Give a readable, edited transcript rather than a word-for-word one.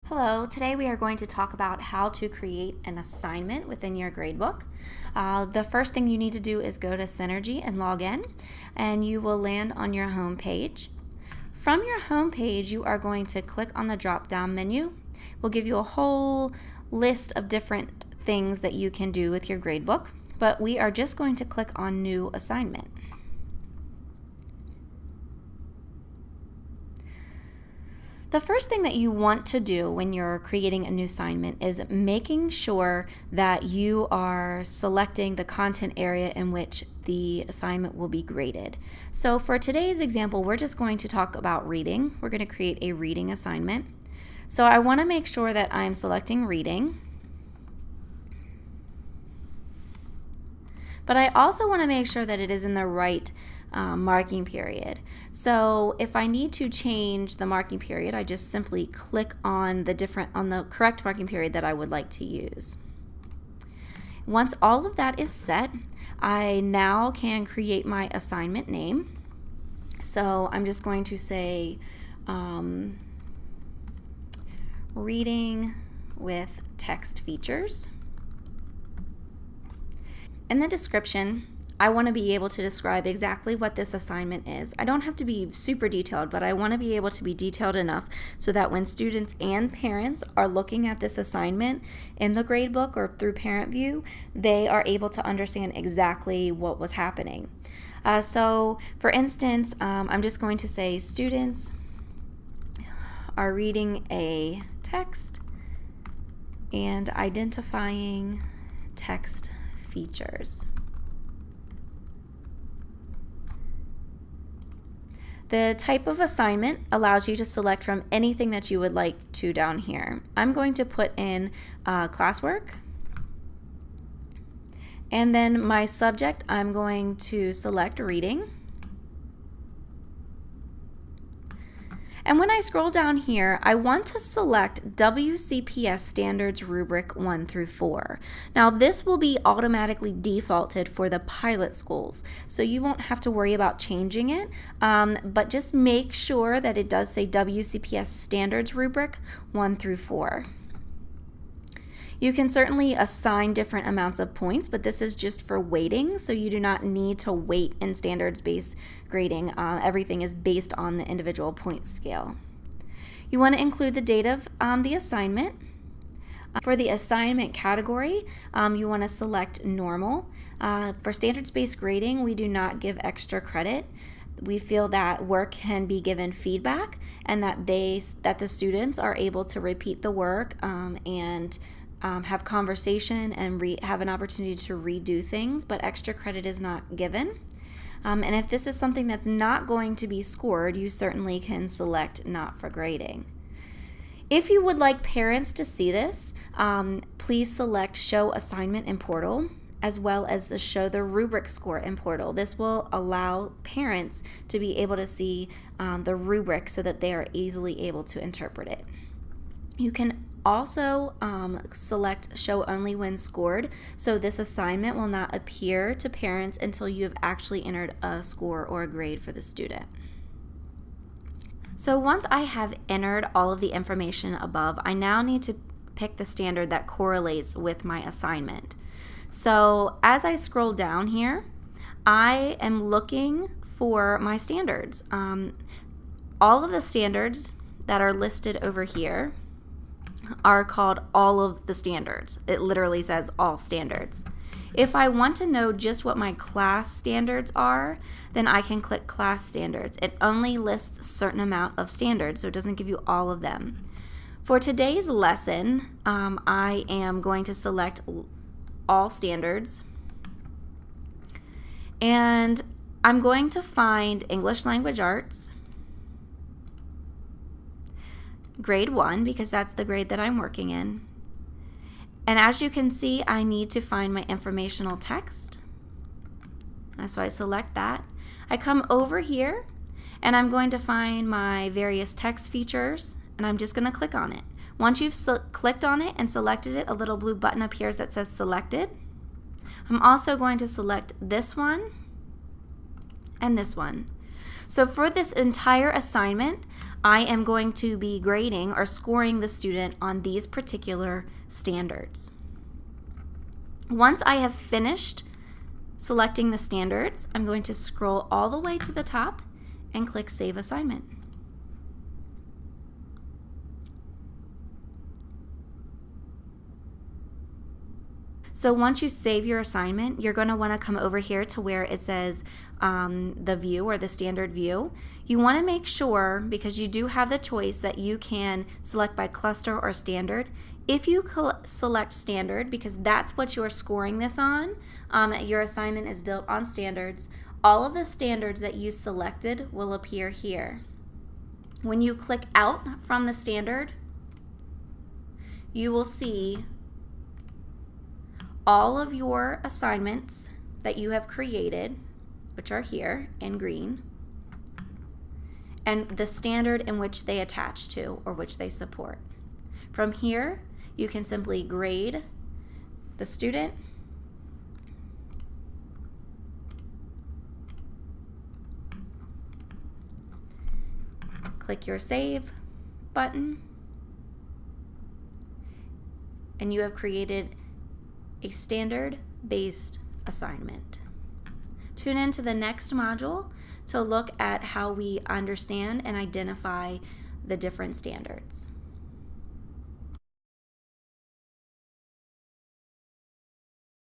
Hello, today we are going to talk about how to create an assignment within your gradebook. The first thing you need to do is go to Synergy and log in, and you will land on your home page. From your home page, you are going to click on the drop-down menu. We'll give you a whole list of different things that you can do with your gradebook, but we are just going to click on New Assignment. The first thing that you want to do when you're creating a new assignment is making sure that you are selecting the content area in which the assignment will be graded. So for today's example, we're just going to talk about reading. We're going to create a reading assignment. So I want to make sure that I'm selecting reading. But I also want to make sure that it is in the right marking period. So if I need to change the marking period, I just simply click on the correct marking period that I would like to use. Once all of that is set, I now can create my assignment name. So I'm just going to say reading with text features. In the description, I want to be able to describe exactly what this assignment is. I don't have to be super detailed, but I want to be able to be detailed enough so that when students and parents are looking at this assignment in the gradebook or through Parent View, they are able to understand exactly what was happening. So for instance, I'm just going to say students are reading a text and identifying text features. The type of assignment allows you to select from anything that you would like to down here. I'm going to put in classwork, and then my subject, I'm going to select reading. And when I scroll down here, I want to select WCPS Standards Rubric 1 through 4. Now this will be automatically defaulted for the pilot schools, so you won't have to worry about changing it, but just make sure that it does say WCPS Standards Rubric 1 through 4. You can certainly assign different amounts of points, but this is just for weighting, so you do not need to weight in standards-based grading. Everything is based on the individual point scale. You want to include the date of the assignment. For the assignment category, you want to select normal. For standards-based grading, we do not give extra credit. We feel that work can be given feedback and that the students are able to repeat the work and have conversation and have an opportunity to redo things, but extra credit is not given. And if this is something that's not going to be scored, you certainly can select not for grading. If you would like parents to see this, please select Show Assignment in Portal, as well as the Show the Rubric Score in Portal. This will allow parents to be able to see the rubric so that they are easily able to interpret it. You can also select Show Only When Scored, so this assignment will not appear to parents until you have actually entered a score or a grade for the student. So once I have entered all of the information above, I now need to pick the standard that correlates with my assignment. So as I scroll down here, I am looking for my standards. All of the standards that are listed over here are called all of the standards. It literally says all standards. If I want to know just what my class standards are, then I can click class standards. It only lists a certain amount of standards, so it doesn't give you all of them. For today's lesson, I am going to select all standards, and I'm going to find English Language Arts, grade 1, because that's the grade that I'm working in. And as you can see, I need to find my informational text. And so I select that. I come over here and I'm going to find my various text features, and I'm just going to click on it. Once you've clicked on it and selected it, a little blue button appears that says selected. I'm also going to select this one and this one. So for this entire assignment, I am going to be grading or scoring the student on these particular standards. Once I have finished selecting the standards, I'm going to scroll all the way to the top and click Save Assignment. So once you save your assignment, you're going to want to come over here to where it says the view or the standard view. You want to make sure, because you do have the choice, that you can select by cluster or standard. If you select standard, because that's what you're scoring this on, your assignment is built on standards, all of the standards that you selected will appear here. When you click out from the standard, you will see all of your assignments that you have created, which are here in green, and the standard in which they attach to or which they support. From here, you can simply grade the student, click your Save button, and you have created a standard-based assignment. Tune in to the next module to look at how we understand and identify the different standards.